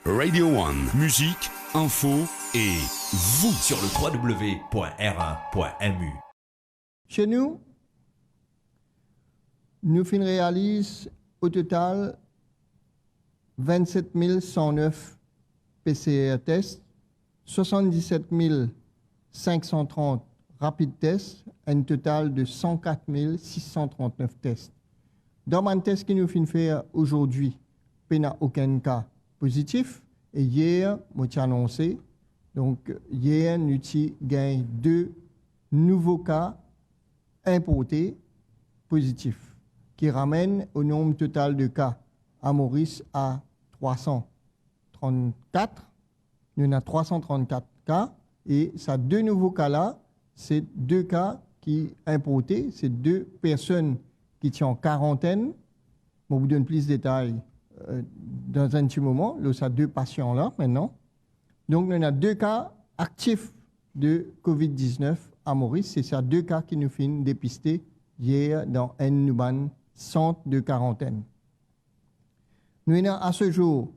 Radio One, musique, info et vous sur le www.r1.mu. Chez nous, nous réalisons au total 27 109 PCR tests, 77 530 rapid tests, un total de 104 639 tests. Dans mon test que nous faisons aujourd'hui, il n'y a aucun cas positif. Et hier, nous avons annoncé, donc hier, nous avons gagné 2 nouveaux cas importés positifs, qui ramènent au nombre total de cas à Maurice à 334. Nous avons 334 cas, et ces 2 nouveaux cas-là, c'est 2 cas qui importés, c'est 2 personnes qui sont en quarantaine. Bon, vous donne plus de détails dans un petit moment. Là, ça 2 patients-là maintenant. Donc, on a 2 cas actifs de COVID-19 à Maurice. C'est ces 2 cas qui nous finissent dépister hier dans un Nuban centre de quarantaine. Nous avons à ce jour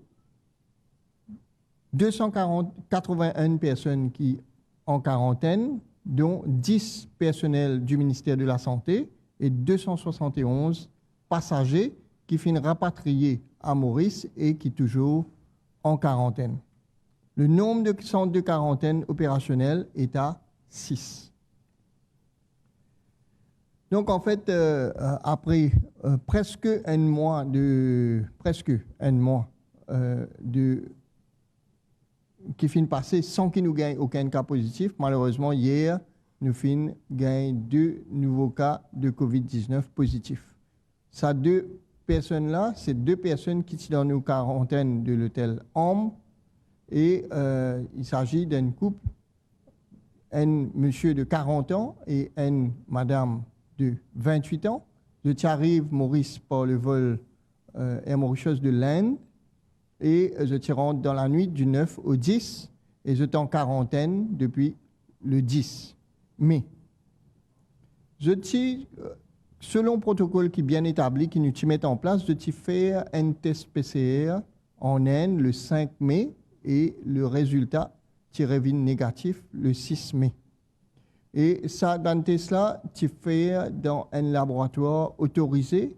281 personnes qui en quarantaine, dont 10 personnels du ministère de la Santé et 271 passagers qui finissent rapatriés à Maurice et qui sont toujours en quarantaine. Le nombre de centres de quarantaine opérationnels est à 6. Donc en fait, après presque un mois qui finit passer sans qu'il nous gagne aucun cas positif, malheureusement hier, nous finissons gagner 2 nouveaux cas de COVID-19 positifs. Ces 2 personnes-là, c'est 2 personnes qui sont dans nos quarantaines de l'hôtel Homme. Et il s'agit d'un couple, un monsieur de 40 ans et une madame de 28 ans. Je arrive Maurice par le vol Air Mauritius de l'Inde et je rentre dans la nuit du 9 au 10 et je suis en quarantaine depuis le 10 mai. Je suis, selon le protocole qui est bien établi, qui nous met en place, je suis fait un test PCR en Inde le 5 mai et le résultat revient négatif le 6 mai. Et ça, dans le test-là, tu fais dans un laboratoire autorisé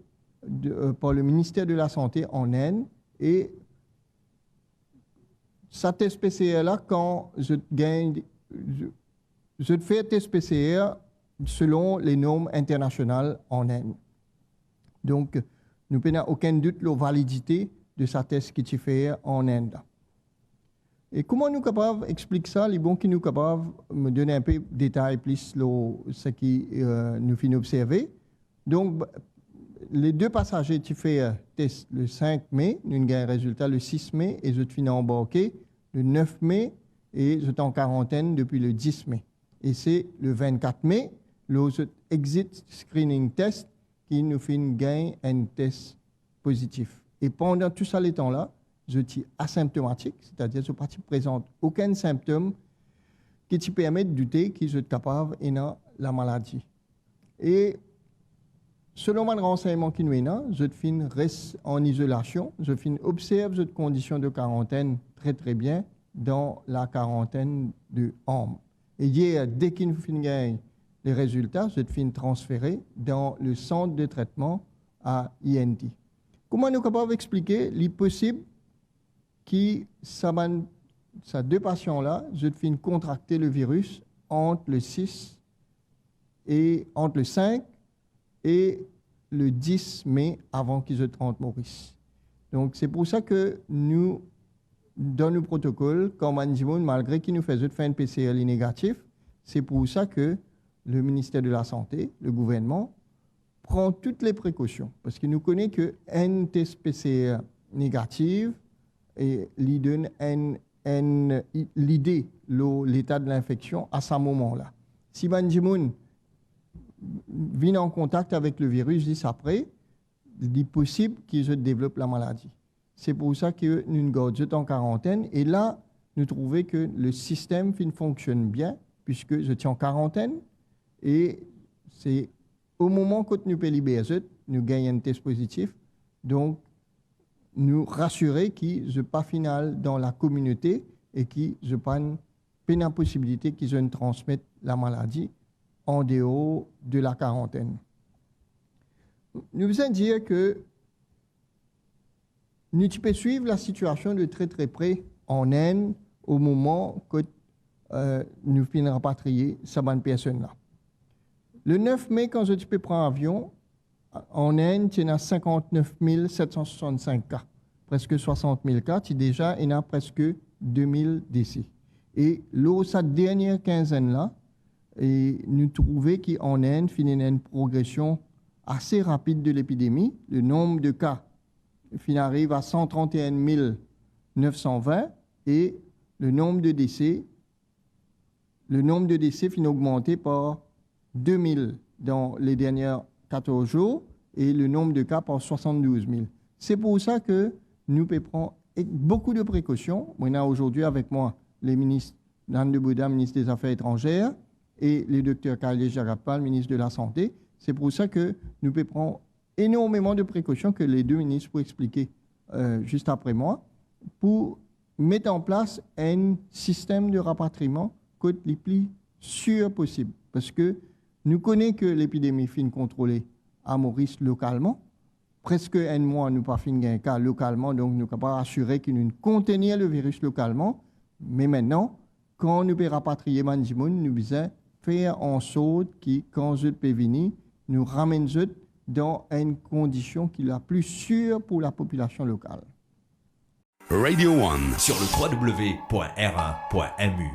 par le ministère de la Santé en Inde. Et ça test PCR-là, quand je fais un test PCR selon les normes internationales en Inde. Donc, nous n'avons aucun doute de la validité de ce test que tu fais en Inde. Et comment nous sommes capables d'expliquer ça? Les bons qui nous sont capables de me donner un peu de détails plus ce qui nous finit observer. Donc, les 2 passagers qui font test le 5 mai, nous avons un résultat le 6 mai et je finis embarqué le 9 mai et je suis en quarantaine depuis le 10 mai. Et c'est le 24 mai, le exit screening test qui nous fait gagner un test positif. Et pendant tout ça, les temps-là, je suis asymptomatique, c'est-à-dire que je ne présente aucun symptôme qui te permet de douter que je suis capable de la maladie. Et selon mon renseignement qui nous est là, je reste en isolation, je observe cette condition de quarantaine très très bien dans la quarantaine de Homme. Et hier, dès qu'il nous gagne les résultats, je suis transféré dans le centre de traitement à INT. Comment nous sommes capables d'expliquer l'impossible qui, ces 2 patients-là, je finis contracter le virus entre le 6 et entre le 5 et le 10 mai avant qu'ils se rentrent Maurice. Donc, c'est pour ça que nous, dans nos protocoles, comme on dit, malgré qu'ils nous faisaient faire un PCR négatif, c'est pour ça que le ministère de la Santé, le gouvernement, prend toutes les précautions. Parce qu'il nous connaît qu'un test PCR négatif, et lui donne l'idée, l'état de l'infection à ce moment-là. Si Banjimoun vient en contact avec le virus juste après, il est possible qu'il se développe la maladie. C'est pour ça que nous gardons en quarantaine. Et là, nous trouvons que le système fonctionne bien, puisque je suis en quarantaine. Et c'est au moment que nous pouvons libérer, nous gagnons un test positif. Donc, nous rassurer qu'ils n'ont pas final dans la communauté et qu'ils n'ont pas une possibilité qu'ils ne transmettent la maladie en dehors de la quarantaine. Nous voulons dire que nous pouvons suivre la situation de très très près en Inde au moment que nous finissons rapatrier ces personnes-là. Le 9 mai, quand je peux prendre l'avion, en Inde, il y a 59 765 cas, presque 60 000 cas. Déjà, il y a presque 2000 décès. Et lors de cette dernière quinzaine-là, nous trouvons qu'en Inde, il y a une progression assez rapide de l'épidémie. Le nombre de cas arrive à 131 920 et le nombre de décès finit augmenté par 2000 dans les derniers 14 jours et le nombre de cas par 72 000. C'est pour ça que nous prenons beaucoup de précautions. On a aujourd'hui avec moi les ministres Dan de Bouda, ministre des Affaires étrangères, et le docteur Khaled Jarapal, ministre de la Santé. C'est pour ça que nous prenons énormément de précautions que les deux ministres pour expliquer juste après moi, pour mettre en place un système de rapatriement le plus sûr possible. Parce que nous connaissons que l'épidémie fin contrôlée à Maurice localement. Presque un mois, nous pas fin un cas localement, donc nous ne pouvons pas assurer que nous contenir le virus localement. Mais maintenant, quand nous pouvons rapatrier Manjimoun, nous devons faire en sorte que quand je peux venir, nous ramène dans une condition qui est la plus sûre pour la population locale. Radio One sur le www.r1.mu.